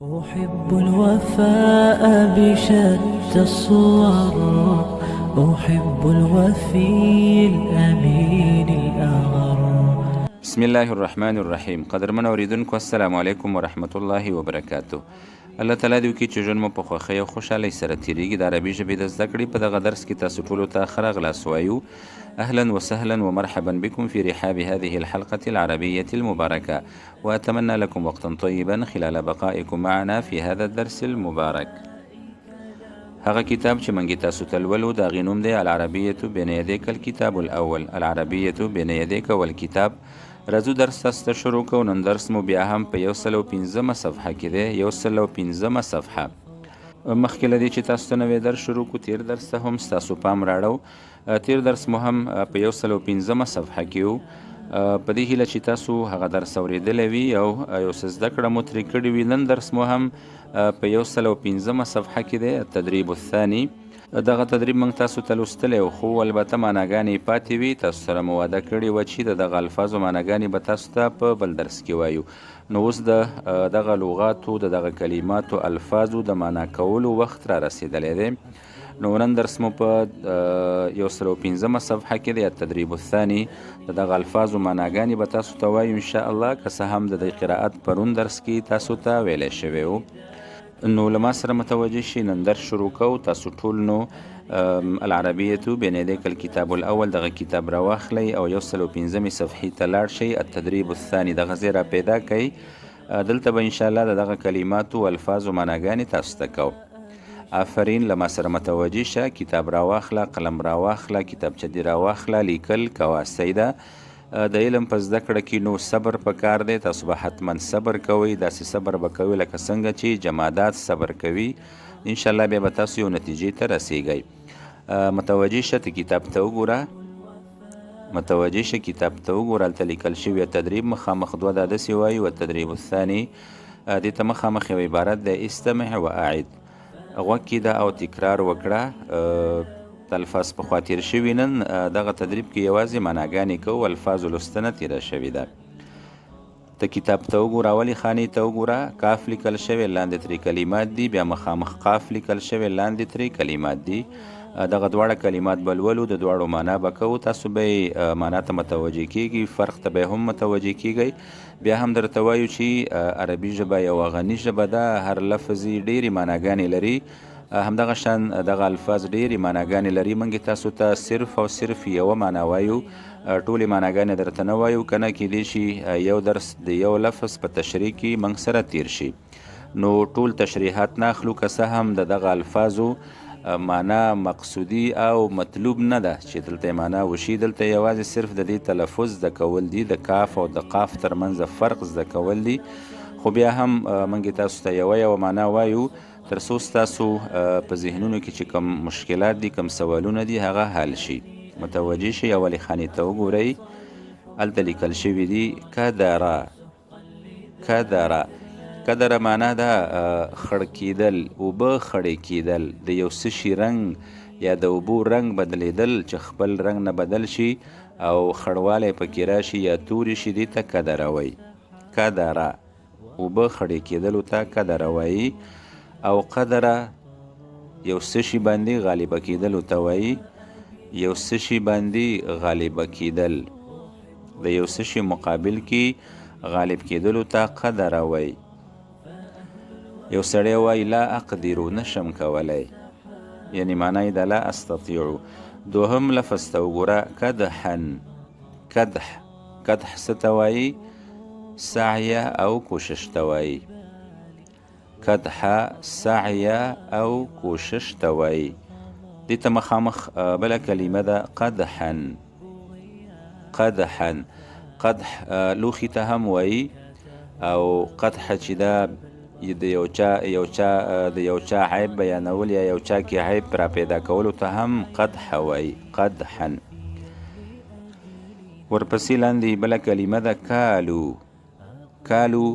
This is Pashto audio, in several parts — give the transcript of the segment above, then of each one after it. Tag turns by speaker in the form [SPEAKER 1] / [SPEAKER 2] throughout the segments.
[SPEAKER 1] أحب الوفاء بشتى الصور، أحب الوفي الأمين الأغر.
[SPEAKER 2] بسم الله الرحمن الرحیم. قدرمن اوریدونکو السلام علیکم ورحمت الله وبرکاتو. الله تعالی دې وکړي چې ژوند مو په خوښۍ او خوشحالۍ سره تیریږي. د عربي ژبې د زده کړې په دغه درس کې تاسو ټولو ته ښه راغلاست وایو. اهلا وسهلا ومرحبا بكم في رحاب هذه الحلقة العربية المباركة، وأتمنى لكم وقتا طيبا خلال بقائكم معنا في هذا الدرس المبارك. هغه کتاب چې منګي تاسو ته لولو د هغې نوم دی العربیة بین یدیک الکتاب الاول. العربیة بین یدیک والکتاب. راځو درس تاسو ته شروع کوو. نن درس مو بیا هم په 115 صفحه کې دی. 115 صفحه. مخکې له دې چې تاسو ته نوی درس شروع کړو، تیر درس ته هم ستاسو پام راړو. تیر درس مو هم په 115 صفحه کې و. په دې هیله چې تاسو هغه درس اورېدلی وي او یو څه زده کړه مو ترې کړې وي. نن درس مو هم په 115 صفحه کې دی التدریب الثاني. دغه تدریب موږ تاسو ته لوستلی و، خو البته معناګانې یې پاتې وي. تاسو سره مو وعده کړې وه چې د دغه الفاظو معناګانې به تاسو ته په بل درس کې وایو. نو اوس د دغه لغاتو د دغه کلماتو الفاظو د معنا کولو وخت را رسېدلی دی. نو نن درس مو په 115 صفحه کې دی التدریب الثاني. د دغه الفاظو معناګانې به تاسو ته وایو انشاءالله، که څه هم د دې قرائت پرون درس کې تاسو ته ویلی شوی و. نو له ما سره متوجه شي. نن درس شروع کوو. تاسو ټول نو العربیة بین یدیک الکتاب الاول دغه کتاب راواخلی او 115 صفحې ته لاړ شئ. التدریب الثاني دغه ځای را پیدا کوئ. دلته به انشاءالله د دغه کلماتو و الفاظو معناګانې تاسو ته کوو. آفرین، له ما سره متوجه شه. کتاب راواخله، قلم راواخله، کتابچه دې راواخله، لیکل کوه. سیده د علم په زده کړه کې نو صبر پکار دی. تاسو به حتما صبر کوئ. داسې صبر به کوئ لکه څنګه چې جمادات صبر کوي. انشاءالله بیا به تاسو یو نتیجې ته رسیږئ. متوجه شه، ته کتاب ته وګوره. متوجه شه، کتاب ته وګوره. هلته لیکل شوي تدریب مخامخ دوه دا داسې وایي والتدریب الثاني. دې ته مخامخ یو عبارت دی استمع و اعد. غوږ کېږده او تکرار وکړه. الفاظ پخوا تیر شوي. نن دغه تدریب کې یوازې معناګانې کوو. الفاظو لوستنه تیره شوې ده. ته کتاب ته وګوره، اولې خانې ته وګوره. کاف لیکل شوی، لاندې ترې کلمات دي. بیا مخامخ قاف لیکل شوی، لاندې ترې کلمات دي. دغه دواړه کلمات به لولو، د دواړو معنا به کوو. تاسو به معنا ته متوجه کیږئ، فرق ته به هم متوجه کیږئ. بیا هم درته وایو چې عربي ژبه یوه غني ژبه ده. هر لفظ یې ډېرې معناګانې لري. همدغه شان دغه الفاظ ډېرې معناګانې لري. موږ تاسو ته صرف او صرف یوه معنا وایو، ټولې معناګانې درته نه وایو. که نه کیدای شي یو درس د یو لفظ په تشریح کې موږ سره تیر شي، نو ټول تشریحات نه اخلو. که څه هم د دغه الفاظو معنا مقصودي او مطلوب نه ده چې دلته معنا وشي. دلته یوازې صرف د دې تلفظ زده کول دي، د کاف او د قاف ترمنځ فرق زده کول دي. خو بیا هم موږ تاسو ته یوه معنا وایو تر څو ستاسو په ذهنونو کې چې کوم مشکلات دي، کوم سوالونه دي، هغه حل شي. متوجه شئ. اولې خانې ته وګورئ. هلته لیکل شوي دي کدره. کدره، کدره معنا ده خړ کیدل، اوبه خړې کیدل، د یو څه شي رنګ یا د اوبو رنګ بدلیدل چې خپل رنګ نه بدل شي او خړوالی پکې راشي یا تورې شي، دې ته کدره وایي. کدره، اوبه خړې کیدلو ته کدره وایي. او قدره یو څه شي باندې غالبه کیدلو ته وایي. یو څه شي باندې غالبه کیدل، د یو څه شي مقابل کې غالب کیدلو ته قدره وایي. یو سړی وایي لا اقدرو، نشم کولی، یعنی معنی د لا استطیعو. دوهم لفظ ته وګوره. کدحن، کدح، کدح څه ته وایي؟ سعیه او کوشش ته وایي. کدح سعیه او کوشش ته وایي. دې ته مخامخ بله کلمه ده قدحن. قدحن، قدح لوښي ته هم وایي. او قدح چې ده د یو چا عیب بیانول یا یو چا کې عیب را پیدا کولو ته هم قدح وایي. قدحن. ورپسې لاندې بله کلمه ده کالو. کالو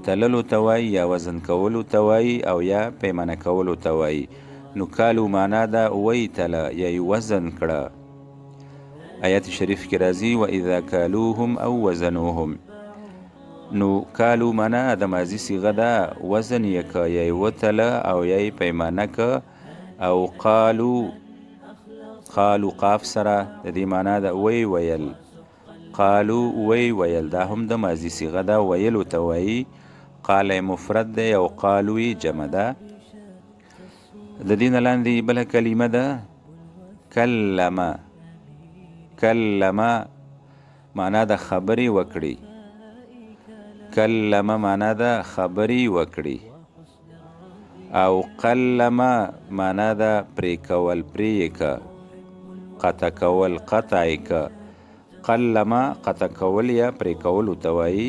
[SPEAKER 2] تللو ته وایي یا وزن کولو ته وایي او یا پیمانه کولو ته وایي. نو کالو معنا ده وی تله یا وزن کړه. آیات شریف کې راځي و اذا کالوهم او وزنوهم. نو کالو معنا د ماضي صیغه ده، وزن یې که یا یې وتله او یا یې پیمانه که. او قالو قاف سره د دې معنا ده وی ویل. قالو وی ویل، دا هم د ماضي صیغه ده، ویلو ته وایي. قال مفرد دی او قالو جمع ده. د دې نه لاندې بله کلمه ده کلمه. کلمه معنا د خبرې وکړي. کلمه معنا د خبرې وکړي. او قلمه معنا د پرې کول، پرې که. قطع کول، قطع که. قلمه قطع کول یا پرې کولو ته وایي.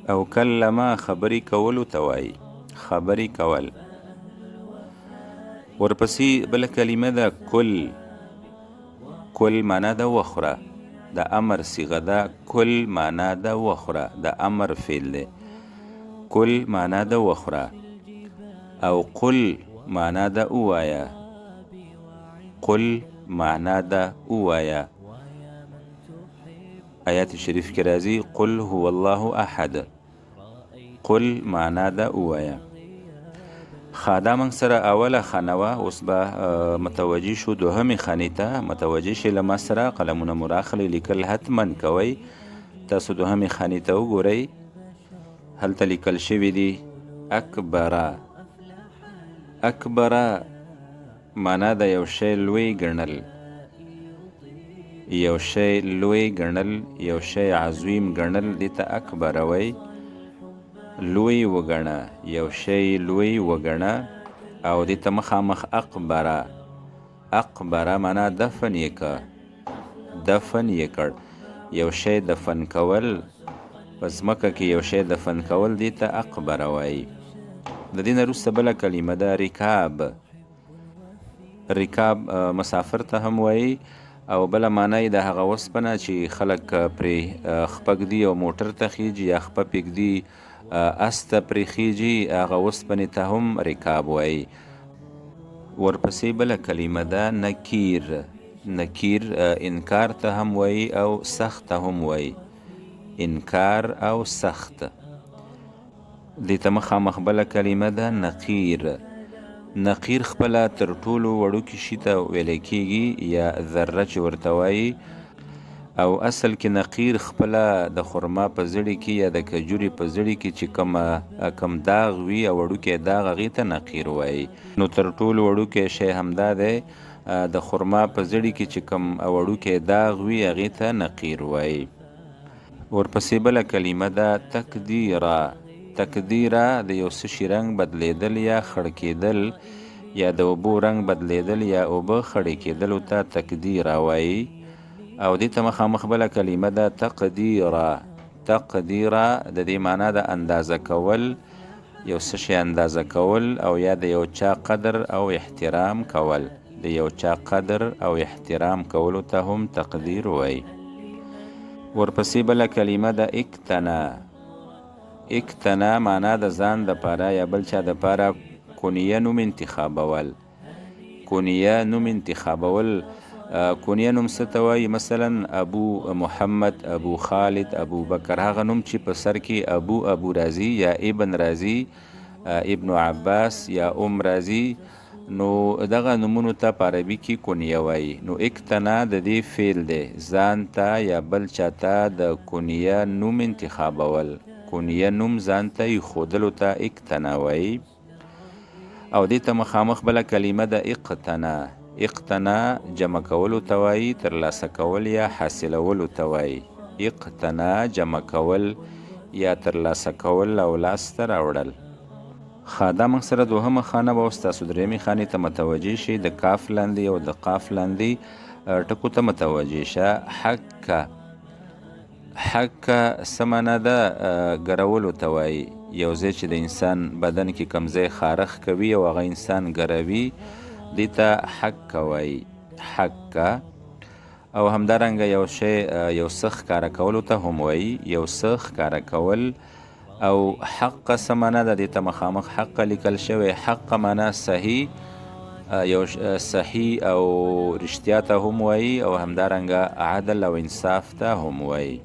[SPEAKER 2] او کلمه خبرې کولو ته وایي، خبرې کول. ورپسې بله کلمه ده کل. کل معنا د وخوره، د امر صیغه ده. کل معنا د وخوره، د امر فعل دی. کل معنا د وخوره. او قل معنا د اوایا. قل معنا د اوایا. آیات شریف کې راځي قل هو الله احد. قل معنا د اوایا. دا موږ سره اوله خانه وه. اوس به متوجه شو دوهمې خانې ته. متوجه شئ له ما سره، قلمونه مو راخلئ، لیکل حتما کوئ. تاسو دوهمې خانې ته وګورئ، هلته لیکل شوي دي اکبره. اکبره معنا د یو شی لوی ګڼل، یو شی لوی ګڼل، یو شی عظیم ګڼل، دې ته اکبره وایي. لوی وګڼه، یو شی لوی وګڼه. او دې ته مخامخ اقبره. اقبره معنا دفن یې که، دفن یې کړ. یو شی دفن کول، په ځمکه کې یو شی دفن کول، دې ته اقبره وایي. د دې نه وروسته بله کلمه ده رکاب. رکاب مسافر ته هم وایي. او بله معنا یې د هغه اوسپنه چې خلک پرې خپه ږدي او موټر ته خیږي، یا خپه پرېږدي اس ته پرې خیږي، هغه اوسپنې ته هم رکاب وایي. ورپسې بله کلمه ده نکیر. نکیر انکار ته هم وایي او سخت ته هم وایي. انکار او سخت. دې ته مخامخ بله کلمه ده نقیر. نقیر خپله تر ټولو وړوکي شي ته ویلی کیږي، یا ذره چې ورته وایي. او اصل کې نقیر خپله د خرما په زړي کې یا د کجوري په زړي کې چې کم داغ وي او وړوکی داغ، هغې ته نقیر وایي. نو تر ټولو وړوکی شی همدا دی، د خرما په زړي کې چې کم وړوکی داغ وي، هغې ته نقیر وایي. ورپسې بله کلمه ده تقدیره. تقدیره د یو څه شي رنګ بدلیدل یا خړ کیدل، یا د اوبو رنګ بدلیدل یا اوبه خړې کیدلو ته تقدیره وایي. او دې ته مخامخ بله کلمه ده تقدیره. تقدیره د دې معنا د اندازه کول، یو څه شی اندازه کول، او یا د یو چا قدر او احترام کول. د یو چا قدر او احترام کولو ته هم تقدیر وایي. ورپسې بله کلمه ده اکتنا. اکتنا معنا د ځان دپاره یا بل چا دپاره کنیه نوم انتخابول. کنیه نوم انتخابول. کنیه نوم څه ته وایي؟ مثلا ابو محمد، ابو خالد، ابو بکر. هغه نوم چې په سر کې ابو راځي، یا ابن راځي، ابن عباس یا راځي، نو دغه نومونو ته په عربي کې کنیه وایي. نو اکتنا د دې فعل دی، ځان ته یا بل چا ته د کنیه نوم انتخابول. کنیه نوم ځان ته ایښودلو ته اکتنا وایي. او دې ته مخامخ بله کلمه ده اقتنا. اقتنا جمع کولو ته وایي، ترلاسه کول یا حاصلولو ته وایي. اقتنا جمع کول یا ترلاسه کول او لاسته راوړل. دا موږ سره دوهمه خانه به اوس تاسو درېیمې خانې ته متوجه شئ. د کاف لاندې او د قاف لاندې ټکو ته متوجه شه. حکه. حکه څه معنا ده؟ ګرولو ته وایي. یو ځای چې د انسان بدن کې کوم ځای خارښ کوي او هغه انسان ګروي، دې ته حکه وایي. حکه. او همدارنګه یو شی یو څه ښکاره کولو ته هم وایي، یو څه ښکاره کول. او حق څه معنا ده؟ دې ته مخامخ حق لیکل شوی. حق معنا صحیح، یو صحیح او رښتیا ته هم وایي، او همدارنګه عدل او انصاف ته هم وایي.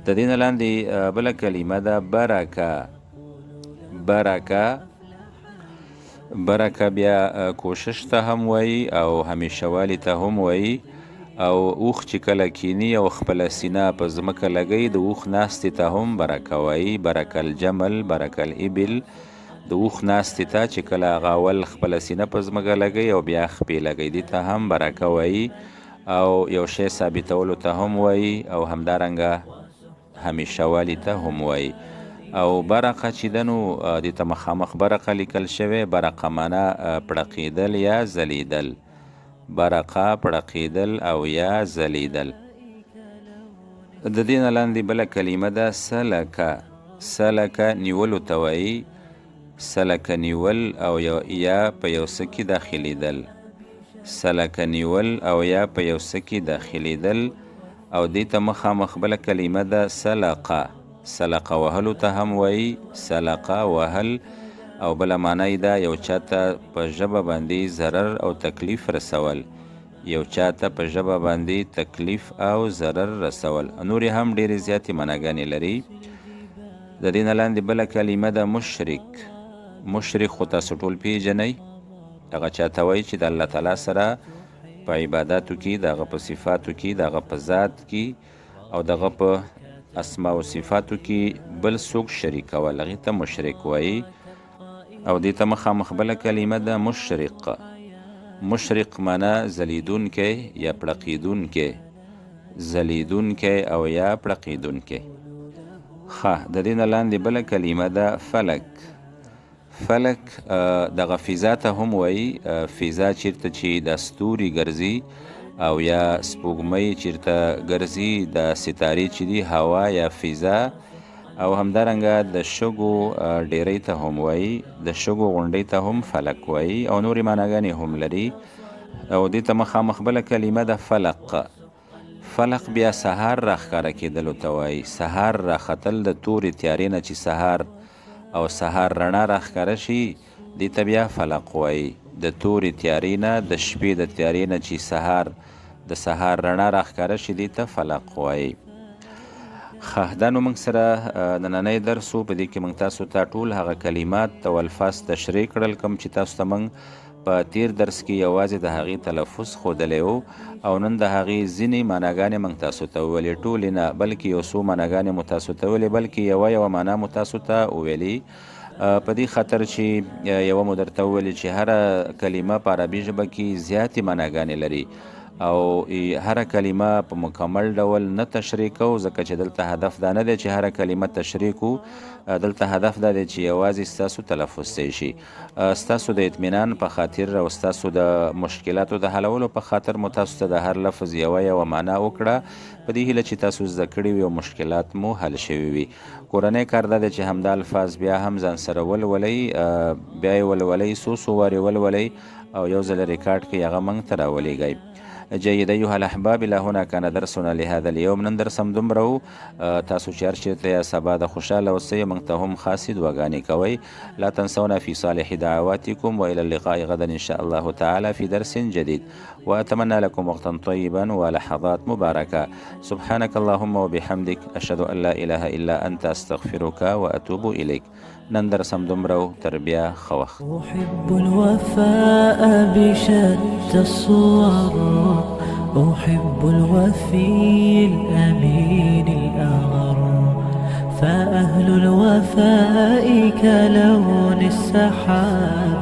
[SPEAKER 2] د دې نه لاندې بله کلمه ده برکه. برکه بیا کوشش ته هم وایي او همیشه والی ته هم وایي. او اوښ چې کله کینی او خپله سینه په ځمکه لګوي د اوښ ناستې ته هم برکه وایي. برکه الجمل، برکه الابل. د اوښ ناستې ته چې کله هغه اول خپله سینه په ځمکه لګوي او بیا خپې لګوي دې ته هم برکه وایي. او یو شی ثابتولو ته هم وایي او همدارنګه همیشه والی ته هم وایي. او برقه چې ده نو دې ته مخامخ برقه لیکل شوی. برقه معنا پړقېدل یا ځلیدل. برقه پړقېدل او یا ځلیدل. د دې نه لاندې بله کلمه ده سلکه. سلکه نیولو ته وایي. سلکه نیول او یا په یو څه کې داخلېدل. سلکه نیول او یا په یو څه کې داخلېدل. او دې ته مخامخ بله کلمه ده سلقه. سلقه وهلو ته هم وایي. سلقه وهل او بله معنی ده یو چاته په ژبه باندې ضرر او تکلیف رسول. یو چاته په ژبه باندې تکلیف او ضرر رسول. نورې هم ډېرې زیاتې معناګانې لري. د دې نه لاندې بله کلمه ده مشرک. مشرک خو تاسو ټول پیژنئ. هغه چاته وایي چې د الله تعالی سره په عباداتو کې، د هغه په صفاتو کې، د هغه په ذات کې او د هغه په اسماء او صفاتو کې بل څوک شریکول، هغې ته مشرک وایي. او دې ته مخامخ بله کلمه ده مشرق. مشرق معنا ځلیدونکی یا پړقېدونکی. ځلیدونکی او یا پړقېدونکی. ښه، د دې نه لاندې بله کلمه ده فلک. فلک دغه فضا ته هم وایي. فضا چیرته چې د ستوري ګرځي او یا سپوږمۍ چیرته ګرځي، د ستارې چې دي هوا یا فضا. او همدارنګه د شګو ډیرۍ ته هم وایي. د شګو غونډۍ ته هم فلک وایي او نورې معناګانې هم لري. او دې ته مخامخ بله کلمه ده فلق. فلق بیا سهار راښکاره کېدلو ته وایي. سهار راختل د تورې تیارې نه چې سهار او سهار رڼا راښکاره شي دې ته بیا فلق وایي. د تورې تیارې نه، د شپې د تیارې نه چې سهار د سهار رڼا راښکاره شي دې ته فلق وایي. ښه، دا نو موږ سره نننی درس و. په دې کې موږ تاسو ته ټول هغه کلمات او الفاظ تشریح کړل کوم چې تاسو ته موږ په تیر درس کې یوازې د هغې تلفظ ښودلی و او نن د هغې ځینې معناګانې موږ تاسو ته وویلې. ټولې نه، بلکې یو څو معناګانې مو تاسو ته وویلې، بلکې یوه معنا مو تاسو ته وویلې. په دې خاطر چې یوه مو درته وویلې چې هره کلمه په عربي ژبه کې زیاتې معناګانې لري او هره کلمه په مکمل ډول نه تشریح کوو، ځکه چې دلته هدف دا نه دی چې هره کلمه تشریح کوو. دلته هدف دا دی چې یوازې ستاسو تلفظ صحیح شي. ستاسو د اطمینان په خاطر او ستاسو د مشکلاتو د حلولو په خاطر مو تاسو ته د هر لفظ یوه معنا وکړه، په دې هیله چې تاسو زده کړي وي او مشکلات مو حل شوي وي. کورنی کار دا دی چې همدا الفاظ بیا هم ځان سره ولولئ، بیا یې ولولئ، څو وارې ولولئ او یو ځل ریکارډ کړئ، هغه موږ ته راولېږئ. جيد أيها الأحباب، إلى هنا كان درسنا لهذا اليوم. نن درسم دومره تاسو چې هر چېرته یا سبا د خوشحاله اوسئ، موږ ته هم خاصې دعاګانې کوئ. لا تنسونا في صالح دعواتكم، وإلى اللقاء غدا إن شاء الله تعالى في درس جديد، وأتمنى لكم وقتا طيبا ولحظات مباركة. سبحانك اللهم وبحمدك، أشهد أن لا إله إلا أنت، أستغفرك وأتوب إليك. نن درسم دومره تربية خوخ.
[SPEAKER 1] أحب الوفاء بشتى الصور، أحب الوفي الأمين الأغر، فأهل الوفاء كلون السحاب